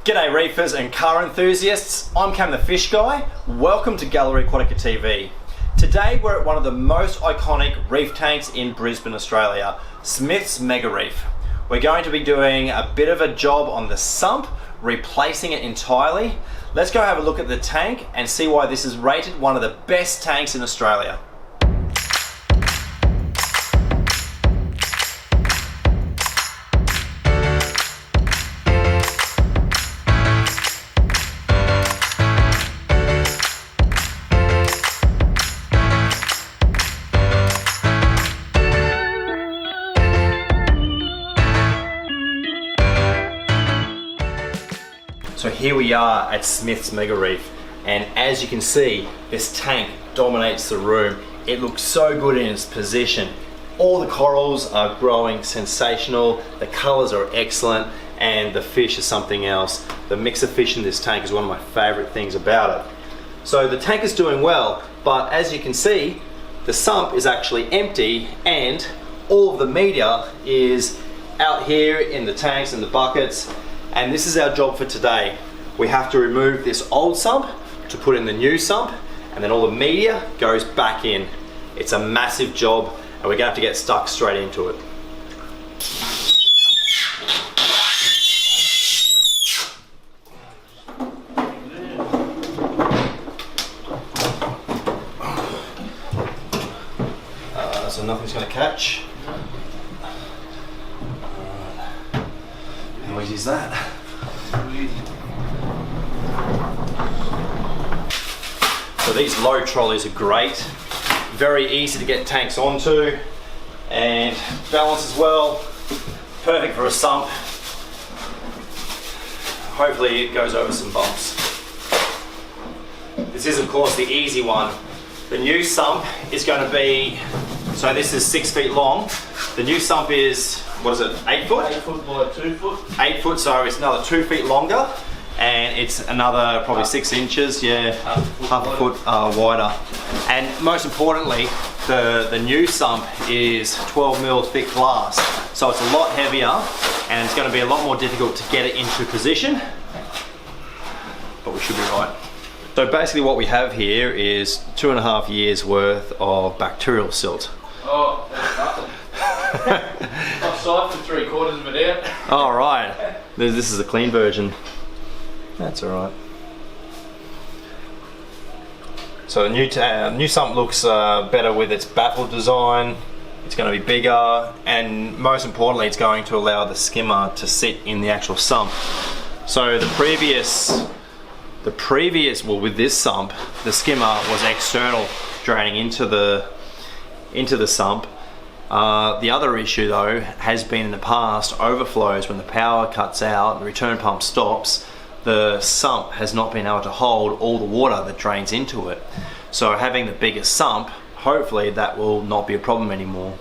G'day reefers and car enthusiasts, I'm Cam the Fish Guy. Welcome to Gallery Aquatica TV. Today we're at one of the most iconic reef tanks in Brisbane, Australia, Smith's Mega Reef. We're going to be doing a bit of a job on the sump, replacing it entirely. Let's go have a look at the tank and see why this is rated one of the best tanks in Australia. So here we are at Smith's Mega Reef, and as you can see, this tank dominates the room. It looks so good in its position. All the corals are growing sensational, the colors are excellent, and the fish is something else. The mix of fish in this tank is one of my favorite things about it. So the tank is doing well, but as you can see, the sump is actually empty and all of the media is out here in the tanks and the buckets. And this is our job for today. We have to remove this old sump to put in the new sump, and then all the media goes back in. It's a massive job and we're gonna have to get stuck straight into it. So nothing's gonna catch. How easy is that? So these low trolleys are great, very easy to get tanks onto, and balance as well, perfect for a sump. Hopefully it goes over some bumps. This is of course the easy one. The new sump is going to be, so this is 6 feet long. The new sump is, what is it, 8 foot? 8 foot by 2 foot. 8 foot, so it's another 2 feet longer, and it's another probably 6 inches, yeah, half a foot wider. And most importantly, the new sump is 12 mil thick glass, so it's a lot heavier, and it's going to be a lot more difficult to get it into position, but we should be right. So basically what we have here is 2.5 years worth of bacterial silt. Oh, that's nothing. I've siphoned 3/4 of it out. All right, this is a clean version. That's all right. So the new sump looks better with its baffle design. It's going to be bigger, and most importantly, it's going to allow the skimmer to sit in the actual sump. So the previous, well, with this sump, the skimmer was external, draining into the sump. The other issue though has been in the past overflows. When the power cuts out, the return pump stops, the sump has not been able to hold all the water that drains into it. So having the bigger sump, hopefully that will not be a problem anymore.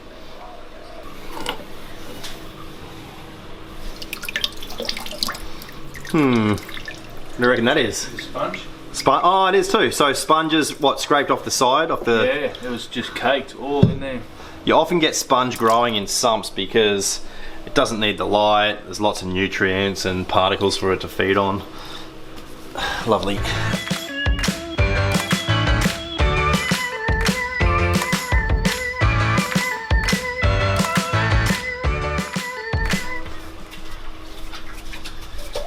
What do you reckon that is? Sponge? Oh, it is too. So sponges, what, scraped off the side? Yeah, it was just caked all in there. You often get sponge growing in sumps because it doesn't need the light, there's lots of nutrients and particles for it to feed on. Lovely.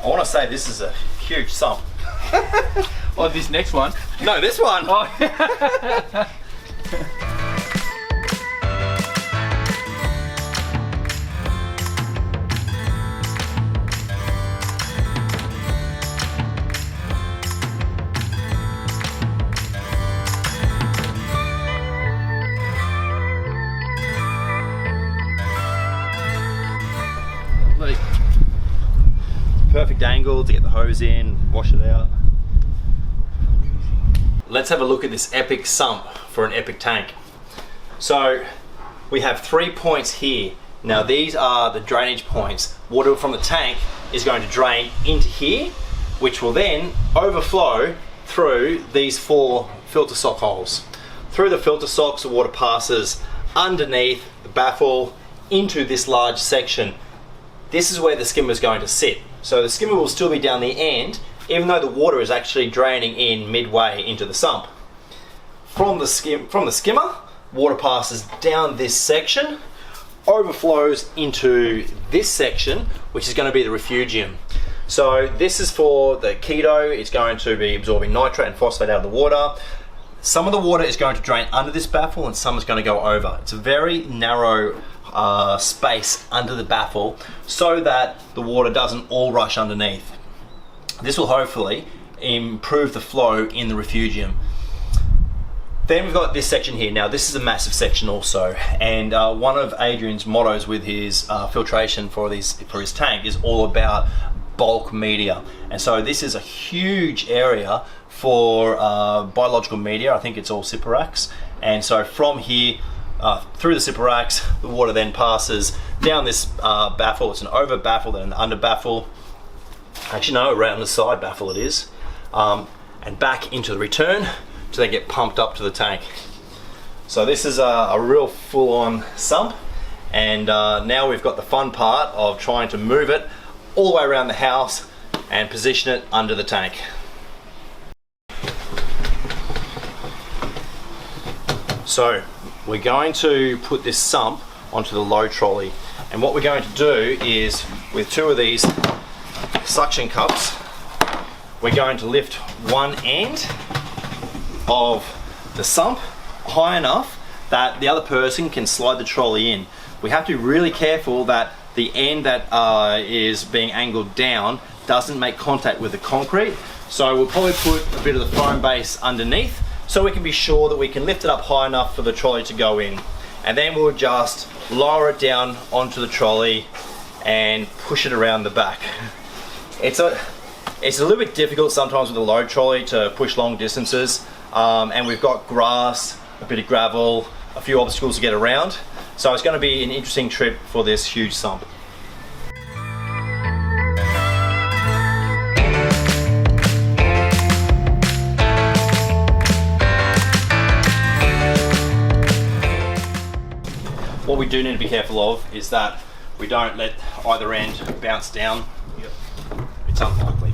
I want to say this is a huge sump. Oh, this next one? No, this one! Oh. Perfect angle to get the hose in, wash it out. Let's have a look at this epic sump for an epic tank. So we have 3 points here. Now these are the drainage points. Water from the tank is going to drain into here, which will then overflow through these 4 filter sock holes. Through the filter socks, the water passes underneath the baffle into this large section. This is where the skimmer is going to sit. So the skimmer will still be down the end, even though the water is actually draining in midway into the sump. From the skimmer, water passes down this section, overflows into this section, which is going to be the refugium. So this is for the keto. It's going to be absorbing nitrate and phosphate out of the water. Some of the water is going to drain under this baffle and some is going to go over. It's a very narrow space under the baffle so that the water doesn't all rush underneath. This will hopefully improve the flow in the refugium. Then we've got this section here. Now this is a massive section also, and one of Adrian's mottos with his filtration for his tank is all about bulk media. And so this is a huge area for biological media. I think it's all Cyperax. And so from here, through the Cyperax, the water then passes down this baffle. It's an over baffle, then an under baffle. Actually no, around the side baffle it is. And back into the return to then get pumped up to the tank. So this is a real full-on sump. And now we've got the fun part of trying to move it all the way around the house and position it under the tank. So we're going to put this sump onto the low trolley, and what we're going to do is, with two of these suction cups, we're going to lift one end of the sump high enough that the other person can slide the trolley in. We have to be really careful that the end that is being angled down doesn't make contact with the concrete. So we'll probably put a bit of the foam base underneath so we can be sure that we can lift it up high enough for the trolley to go in. And then we'll just lower it down onto the trolley and push it around the back. It's a little bit difficult sometimes with a load trolley to push long distances, and we've got grass, a bit of gravel, a few obstacles to get around. So it's going to be an interesting trip for this huge sump. What we do need to be careful of is that we don't let either end bounce down. Yep. It's unlikely.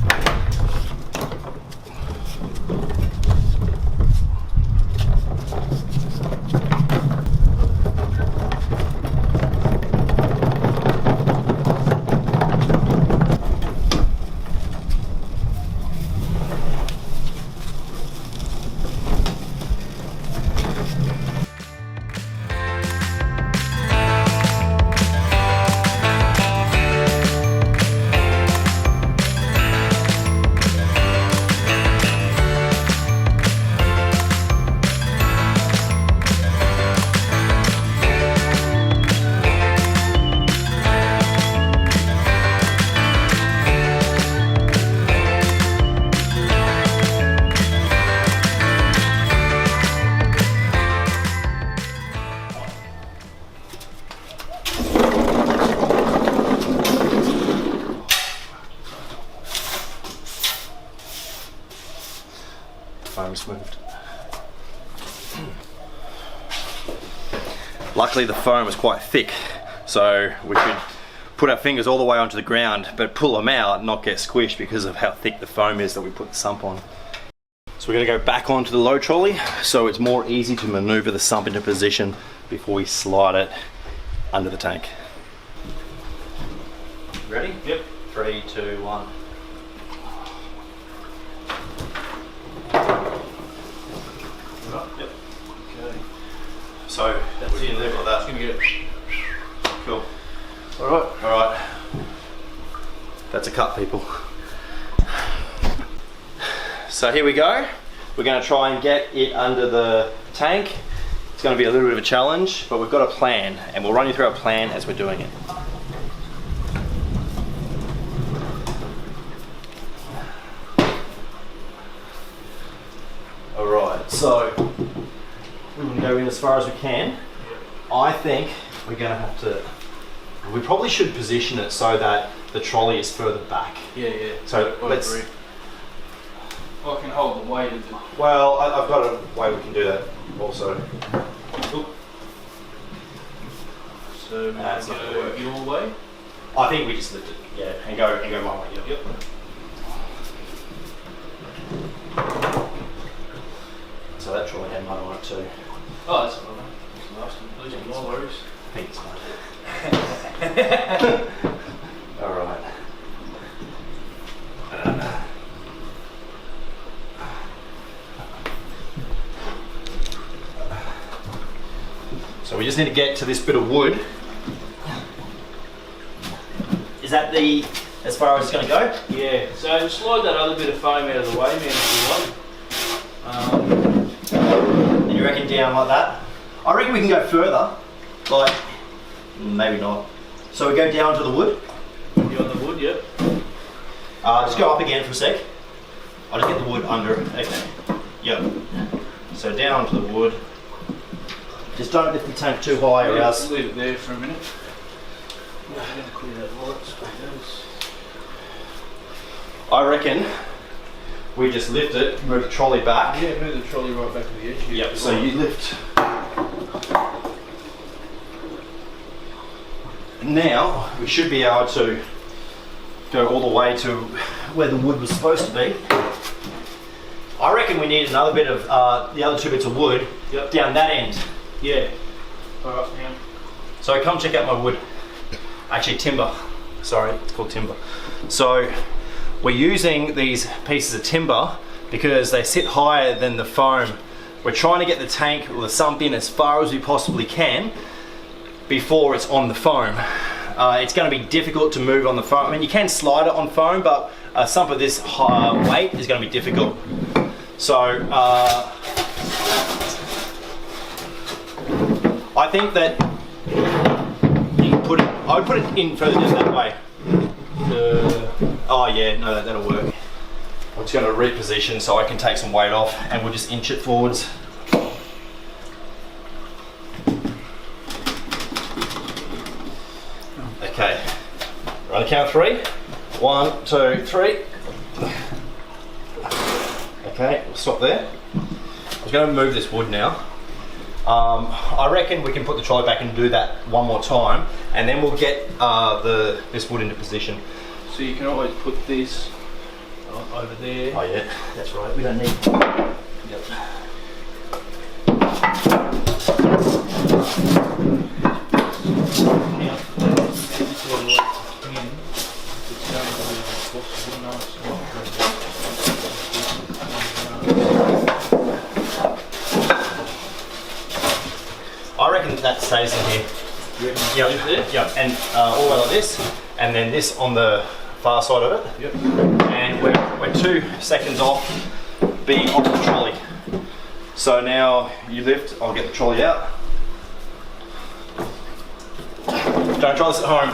Foam's moved. Luckily the foam is quite thick, so we could put our fingers all the way onto the ground but pull them out and not get squished because of how thick the foam is that we put the sump on. So we're going to go back onto the low trolley so it's more easy to maneuver the sump into position before we slide it under the tank. Ready? Yep. 3, 2, 1. Yep. Okay. So that's it. Leave it like that. It's gonna get cool. All right. All right. That's a cut, people. So here we go. We're going to try and get it under the tank. It's going to be a little bit of a challenge, but we've got a plan, and we'll run you through our plan as we're doing it. Alright, so we can go in as far as we can. I think we're going to have to, we probably should position it so that the trolley is further back. Yeah, yeah. So let's... Agree. I can hold the weight of the... Well, I've got a way we can do that also. Oop. So That's not going to work. Your way? I think we just lift it. Yeah, and go my way. Yep. So that trolley had mud on it too. Oh, that's all right. It's the last one. Losing no worries. I think it's mud. Alright. So we just need to get to this bit of wood. Is that as far as it's going to go? Yeah, so slide that other bit of foam out of the way, man, if you want. And you reckon down like that? I reckon we can go further. Like, maybe not. So we go down to the wood. You on the wood, yep. Just go up again for a sec. I'll just get the wood under. Okay. Yep. So down to the wood. Just don't lift the tank too high or else. Leave it there for a minute. I'm going to clear that light. I reckon we just lift it, move the trolley back. Yeah, move the trolley right back to the edge. Yep, so you lift. Now we should be able to go all the way to where the wood was supposed to be. I reckon we need another bit of the other 2 bits of wood down that end. Yeah. Alright, now. So come check out my wood. Actually timber. Sorry, it's called timber. So we're using these pieces of timber because they sit higher than the foam. We're trying to get the tank or the sump in as far as we possibly can before it's on the foam. It's going to be difficult to move on the foam. I mean, you can slide it on foam, but a sump of this high weight is going to be difficult. So I think that you can put it. I would put it in further down that way. Oh yeah, no, that'll work. I'm just going to reposition so I can take some weight off, and we'll just inch it forwards. Okay. On the count of 3. 1, 2, 3. Okay, we'll stop there. I was going to move this wood now. I reckon we can put the trolley back and do that one more time, and then we'll get this wood into position. So you can always put this over there. Oh yeah, that's right. We don't need. Yep. Now, this is all the way in. It's going to be possible, nice. I reckon that stays in here. Yep, and all the way like this, and then this on the far side of it. Yep. And we're 2 seconds off being off the trolley. So now you lift, I'll get the trolley out. Don't try this at home.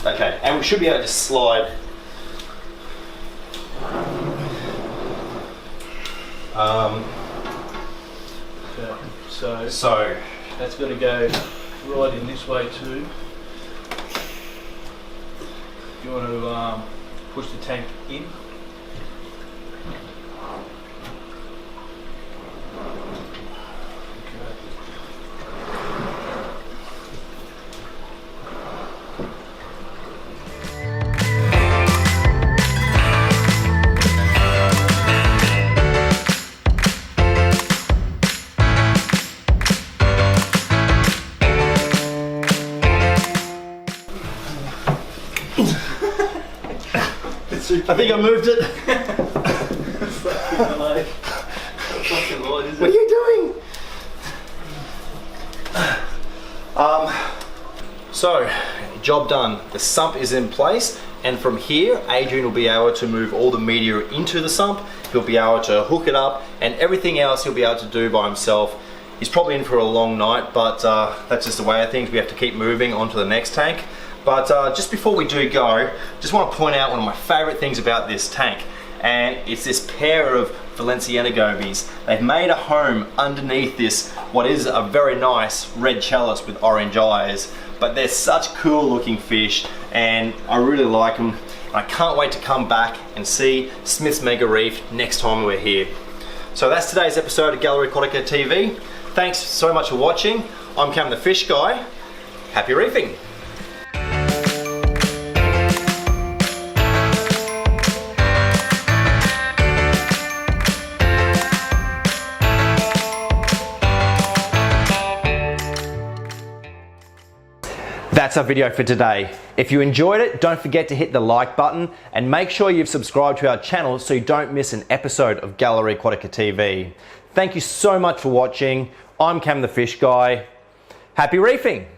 Okay, and we should be able to slide. Okay, so that's got to go right in this way too. You want to push the tank in. I think I moved it. What are you doing? So, job done. The sump is in place, and from here, Adrian will be able to move all the media into the sump. He'll be able to hook it up, and everything else he'll be able to do by himself. He's probably in for a long night, but that's just the way of things. We have to keep moving on to the next tank. But just before we do go, just want to point out one of my favorite things about this tank, and it's this pair of Valenciana gobies. They've made a home underneath this, what is a very nice red chalice with orange eyes, but they're such cool looking fish, and I really like them. I can't wait to come back and see Smith's Mega Reef next time we're here. So that's today's episode of Gallery Aquatica TV. Thanks so much for watching. I'm Cam the Fish Guy. Happy reefing. that's our video for today. If you enjoyed it, don't forget to hit the like button and make sure you've subscribed to our channel so you don't miss an episode of Gallery Aquatica TV. Thank you so much for watching. I'm Cam the Fish Guy. Happy reefing!